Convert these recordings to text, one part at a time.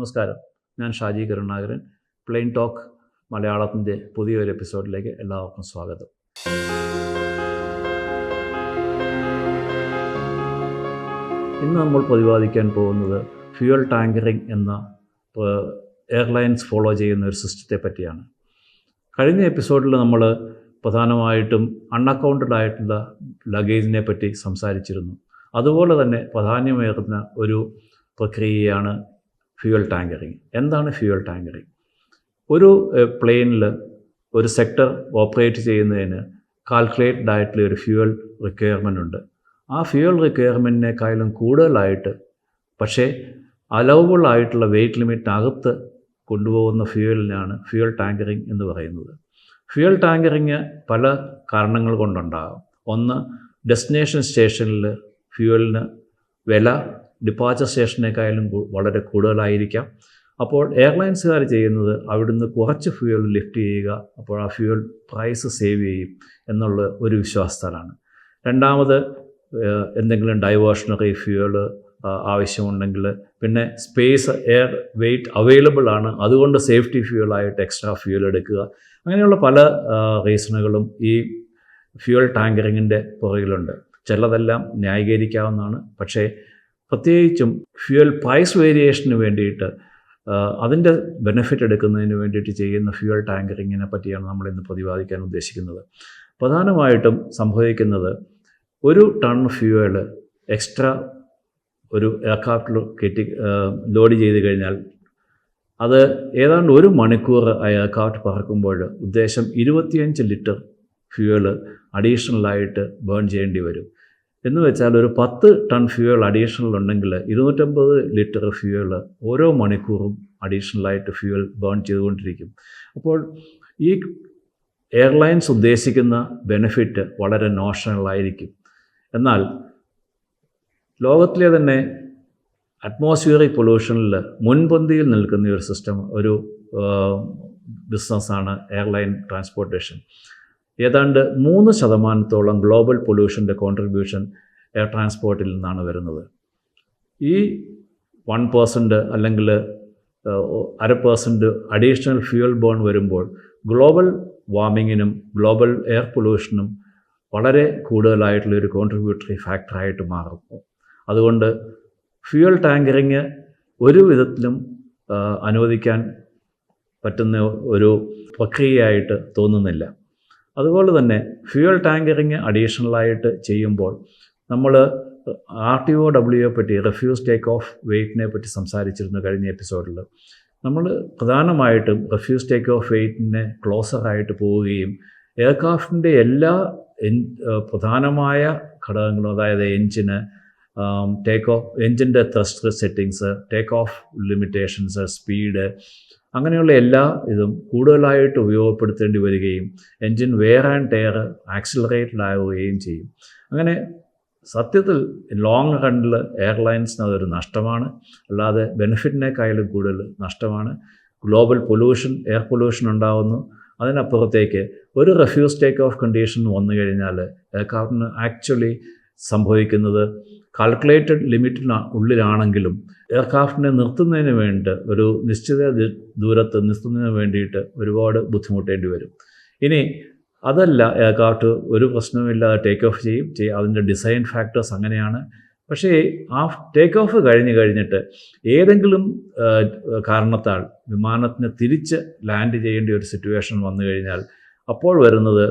നമസ്കാരം, ഞാൻ Shaji Karunakaran. Plain talk മലയാളത്തിൻ്റെ പുതിയൊരു എപ്പിസോഡിലേക്ക് എല്ലാവർക്കും സ്വാഗതം. ഇന്ന് നമ്മൾ പ്രതിപാദിക്കാൻ പോകുന്നത് ഫ്യൂവൽ ടാങ്കറിങ് എന്ന എയർലൈൻസ് ഫോളോ ചെയ്യുന്ന ഒരു സിസ്റ്റത്തെ പറ്റിയാണ്. കഴിഞ്ഞ എപ്പിസോഡിൽ നമ്മൾ പ്രധാനമായിട്ടും അൺഅക്കൗണ്ടഡ് ആയിട്ടുള്ള ലഗേജിനെ പറ്റി സംസാരിച്ചിരുന്നു. അതുപോലെ തന്നെ പ്രാധാന്യമേറുന്ന ഒരു പ്രക്രിയയാണ് ഫ്യൂവൽ ടാങ്കറിങ്. എന്താണ് ഫ്യൂവൽ ടാങ്കറിങ്? ഒരു പ്ലെയിനിൽ ഒരു സെക്ടർ ഓപ്പറേറ്റ് ചെയ്യുന്നതിന് കാൽക്കുലേറ്റഡ് ആയിട്ടുള്ള ഒരു ഫ്യൂവൽ റിക്വയർമെൻ്റ് ഉണ്ട്. ആ ഫ്യൂവൽ റിക്വയർമെൻറ്റിനേക്കാളും കൂടുതലായിട്ട് പക്ഷേ അലൗബിൾ ആയിട്ടുള്ള വെയ്റ്റ് ലിമിറ്റിനകത്ത് കൊണ്ടുപോകുന്ന ഫ്യൂവലിനാണ് ഫ്യൂവൽ ടാങ്കറിങ് എന്ന് പറയുന്നത്. ഫ്യൂവൽ ടാങ്കറിങ് പല കാരണങ്ങൾ കൊണ്ടുണ്ടാകും. ഒന്ന്, ഡെസ്റ്റിനേഷൻ സ്റ്റേഷനിൽ ഫ്യൂവലിന് വില ഡിപ്പാച്ചർ സ്റ്റേഷനേക്കാളും വളരെ കൂടുതലായിരിക്കാം. അപ്പോൾ എയർലൈൻസുകാർ ചെയ്യുന്നത് അവിടുന്ന് കുറച്ച് ഫ്യൂവൽ ലിഫ്റ്റ് ചെയ്യുക, അപ്പോൾ ആ ഫ്യൂവൽ പ്രൈസ് സേവ് ചെയ്യും എന്നുള്ള ഒരു വിശ്വാസത്താലാണ്. രണ്ടാമത്, എന്തെങ്കിലും ഡൈവേർഷണറി ഫ്യൂവൽ ആവശ്യമുണ്ടെങ്കിൽ, പിന്നെ സ്പേസ് എയർ വെയ്റ്റ് അവൈലബിൾ ആണ്, അതുകൊണ്ട് സേഫ്റ്റി ഫ്യൂവലായിട്ട് എക്സ്ട്രാ ഫ്യൂവൽ എടുക്കുക. അങ്ങനെയുള്ള പല റീസണുകളും ഈ ഫ്യൂവൽ ടാങ്കറിങ്ങിൻ്റെ പുറകിലുണ്ട്. ചിലതെല്ലാം ന്യായീകരിക്കാവുന്നതാണ്. പക്ഷേ പ്രത്യേകിച്ചും ഫ്യൂവൽ പ്രൈസ് വേരിയേഷന് വേണ്ടിയിട്ട് അതിൻ്റെ ബെനിഫിറ്റ് എടുക്കുന്നതിന് വേണ്ടിയിട്ട് ചെയ്യുന്ന ഫ്യൂവൽ ടാങ്കറിങ്ങിനെ പറ്റിയാണ് നമ്മളിന്ന് പ്രതിപാദിക്കാൻ ഉദ്ദേശിക്കുന്നത്. പ്രധാനമായിട്ടും സംഭവിക്കുന്നത്, ഒരു ടൺ ഫ്യൂവൽ എക്സ്ട്രാ ഒരു എയർക്രാഫ്റ്റിൽ ലോഡ് ചെയ്ത് കഴിഞ്ഞാൽ അത് ഏതാണ്ട് 1 മണിക്കൂർ ആ എയർക്രാഫ്റ്റ് പറക്കുമ്പോൾ ഉദ്ദേശം 25 ലിറ്റർ ഫ്യൂവൽ അഡീഷണലായിട്ട് ബേൺ ചെയ്യേണ്ടി വരും. എന്ന് വെച്ചാൽ ഒരു 10 ടൺ ഫ്യൂവൽ അഡീഷണൽ ഉണ്ടെങ്കിൽ 250 ലിറ്റർ ഫ്യൂവൽ ഓരോ മണിക്കൂറും അഡീഷണലായിട്ട് ഫ്യൂവൽ ബേൺ ചെയ്തുകൊണ്ടിരിക്കും. അപ്പോൾ ഈ എയർലൈൻസ് ഉദ്ദേശിക്കുന്ന ബെനിഫിറ്റ് വളരെ നോഷണലായിരിക്കും. എന്നാൽ ലോകത്തിലെ തന്നെ അറ്റ്മോസ്ഫിയറിക് പൊല്യൂഷനിൽ മുൻപന്തിയിൽ നിൽക്കുന്ന ഒരു സിസ്റ്റം, ഒരു ബിസിനസ്സാണ് എയർലൈൻ ട്രാൻസ്പോർട്ടേഷൻ. ഏതാണ്ട് 3% ഗ്ലോബൽ പൊല്യൂഷൻ്റെ കോൺട്രിബ്യൂഷൻ എയർ ട്രാൻസ്പോർട്ടിൽ നിന്നാണ് വരുന്നത്. ഈ 1% അല്ലെങ്കിൽ 0.5% അഡീഷണൽ ഫ്യൂവൽ ബേൺ വരുമ്പോൾ ഗ്ലോബൽ വാർമിങ്ങിനും ഗ്ലോബൽ എയർ പൊല്യൂഷനും വളരെ കൂടുതലായിട്ടുള്ളൊരു കോൺട്രിബ്യൂട്ടറി ഫാക്ടറായിട്ട് മാറും. അതുകൊണ്ട് ഫ്യൂവൽ ടാങ്കറിങ് ഒരു വിധത്തിലും അനുവദിക്കാൻ പറ്റുന്ന ഒരു പ്രക്രിയയായിട്ട് തോന്നുന്നില്ല. അതുപോലെ തന്നെ ഫ്യൂവൽ ടാങ്കറിങ് അഡീഷണലായിട്ട് ചെയ്യുമ്പോൾ നമ്മൾ RTOWയെ പറ്റി, റെഫ്യൂസ് ടേക്ക് ഓഫ് വെയ്റ്റിനെ പറ്റി സംസാരിച്ചിരുന്നു കഴിഞ്ഞ എപ്പിസോഡിൽ. നമ്മൾ പ്രധാനമായിട്ടും റെഫ്യൂസ് ടേക്ക് ഓഫ് വെയ്റ്റിനെ ക്ലോസറായിട്ട് പോവുകയും എയർക്രാഫ്റ്റിൻ്റെ എല്ലാ പ്രധാനമായ ഘടകങ്ങളും, അതായത് എൻജിന്, എൻജിൻ്റെ thruster settings, take off limitations, speed, അങ്ങനെയുള്ള എല്ലാ ഇതും കൂടുതലായിട്ട് ഉപയോഗപ്പെടുത്തേണ്ടി വരികയും engine wear and tyre accelerated ആവുകയും ചെയ്യും. അങ്ങനെ സത്യത്തിൽ ലോങ് റണ്ണിൽ എയർലൈൻസിന് അതൊരു നഷ്ടമാണ്, അല്ലാതെ ബെനിഫിറ്റിനേക്കാളും കൂടുതൽ നഷ്ടമാണ്. ഗ്ലോബൽ പൊല്യൂഷൻ, എയർ പൊല്യൂഷൻ ഉണ്ടാകുന്നു. അതിനപ്പുറത്തേക്ക് ഒരു റെഫ്യൂസ് ടേക്ക് ഓഫ് കണ്ടീഷൻ വന്നു കഴിഞ്ഞാൽ എയർക്രാഫ്റ്റിന് ആക്ച്വലി സംഭവിക്കുന്നത്, കാൽക്കുലേറ്റഡ് ലിമിറ്റിന് ഉള്ളിലാണെങ്കിലും എയർക്രാഫ്റ്റിനെ നിർത്തുന്നതിന് വേണ്ടി ഒരു നിശ്ചിത ദൂരത്ത് നിർത്തുന്നതിന് വേണ്ടിയിട്ട് ഒരുപാട് ബുദ്ധിമുട്ടേണ്ടി വരും. ഇനി അതല്ല, എയർക്രാഫ്റ്റ് ഒരു പ്രശ്നവുമില്ലാതെ ടേക്ക് ഓഫ് ചെയ്യും. അതിൻ്റെ ഡിസൈൻ ഫാക്ടേഴ്സ് അങ്ങനെയാണ്. പക്ഷേ ആ ടേക്ക് ഓഫ് കഴിഞ്ഞിട്ട് ഏതെങ്കിലും കാരണത്താൽ വിമാനത്തിന് തിരിച്ച് ലാൻഡ് ചെയ്യേണ്ട ഒരു സിറ്റുവേഷൻ വന്നു കഴിഞ്ഞാൽ അപ്പോൾ വരുന്നത്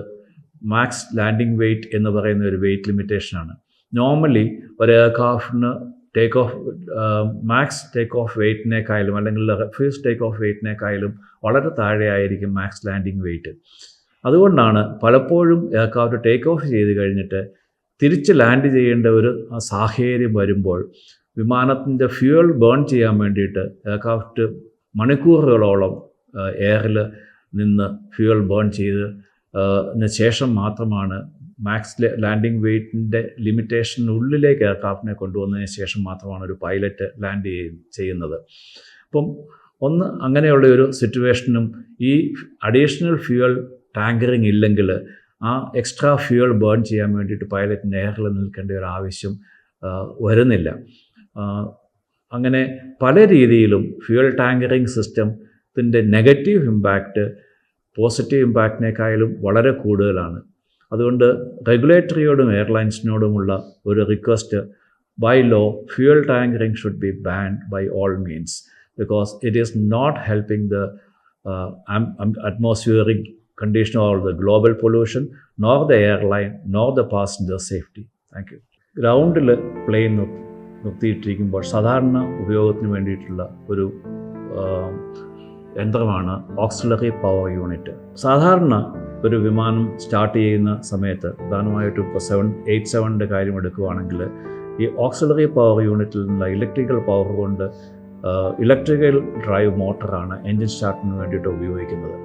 മാക്സ് ലാൻഡിംഗ് വെയ്റ്റ് എന്ന് പറയുന്ന ഒരു വെയ്റ്റ് ലിമിറ്റേഷനാണ്. നോർമലി ഒരു എയർക്രാഫ്റ്റിന് take off max take off വെയ്റ്റിനേക്കാളും അല്ലെങ്കിൽ റെഫ്യൂസ് ടേക്ക് ഓഫ് വെയ്റ്റിനേക്കാളും വളരെ താഴെയായിരിക്കും മാക്സ് ലാൻഡിംഗ് വെയ്റ്റ്. അതുകൊണ്ടാണ് പലപ്പോഴും എയർക്രാഫ്റ്റ് ടേക്ക് ഓഫ് ചെയ്ത് കഴിഞ്ഞിട്ട് തിരിച്ച് ലാൻഡ് ചെയ്യേണ്ട ഒരു സാഹചര്യം വരുമ്പോൾ വിമാനത്തിൻ്റെ ഫ്യൂവൽ ബേൺ ചെയ്യാൻ വേണ്ടിയിട്ട് എയർക്രാഫ്റ്റ് മണിക്കൂറുകളോളം എയറിൽ നിന്ന് ഫ്യൂവൽ ബേൺ ചെയ്ത് ശേഷം മാത്രമാണ് മാക്സ് ലാൻഡിംഗ് വെയ്റ്റിൻ്റെ ലിമിറ്റേഷനുള്ളിലേക്ക് എയർക്രാഫ്റ്റിനെ കൊണ്ടുവന്നതിന് ശേഷം മാത്രമാണ് ഒരു പൈലറ്റ് ലാൻഡ് ചെയ്യുന്നത്. അപ്പം അങ്ങനെയുള്ള ഒരു സിറ്റുവേഷനും ഈ അഡീഷണൽ ഫ്യൂവൽ ടാങ്കറിങ് ഇല്ലെങ്കിൽ ആ എക്സ്ട്രാ ഫ്യൂവൽ ബേൺ ചെയ്യാൻ വേണ്ടിയിട്ട് പൈലറ്റിന് എയറിൽ നിൽക്കേണ്ട ഒരു ആവശ്യം വരുന്നില്ല. അങ്ങനെ പല രീതിയിലും ഫ്യൂവൽ ടാങ്കറിങ് സിസ്റ്റത്തിൻ്റെ നെഗറ്റീവ് ഇമ്പാക്റ്റ് പോസിറ്റീവ് ഇമ്പാക്റ്റിനേക്കാളും വളരെ കൂടുതലാണ്. അതുകൊണ്ട് റെഗുലേറ്ററിയോടും എയർലൈൻസിനോടുമുള്ള ഒരു request, by law, fuel tankering should be banned by all means, because it is not helping the atmospheric condition or the global pollution, nor the airline, nor the passenger safety. Thank you. ഗ്രൗണ്ടിൽ plain നിർത്തിയിട്ടിരിക്കുമ്പോൾ സാധാരണ ഉപയോഗത്തിന് വേണ്ടിയിട്ടുള്ള ഒരു യന്ത്രമാണ് auxiliary power unit. സാധാരണ ഒരു വിമാനം start ചെയ്യുന്ന സമയത്ത് പ്രധാനമായിട്ടും ഇപ്പോൾ 787 കാര്യം എടുക്കുകയാണെങ്കിൽ ഈ ഓക്സിലറി പവർ യൂണിറ്റിൽ നിന്നുള്ള ഇലക്ട്രിക്കൽ പവർ കൊണ്ട് ഇലക്ട്രിക്കൽ ഡ്രൈവ് മോട്ടറാണ് എൻജിൻ സ്റ്റാർട്ടിന് വേണ്ടിയിട്ട് ഉപയോഗിക്കുന്നത്.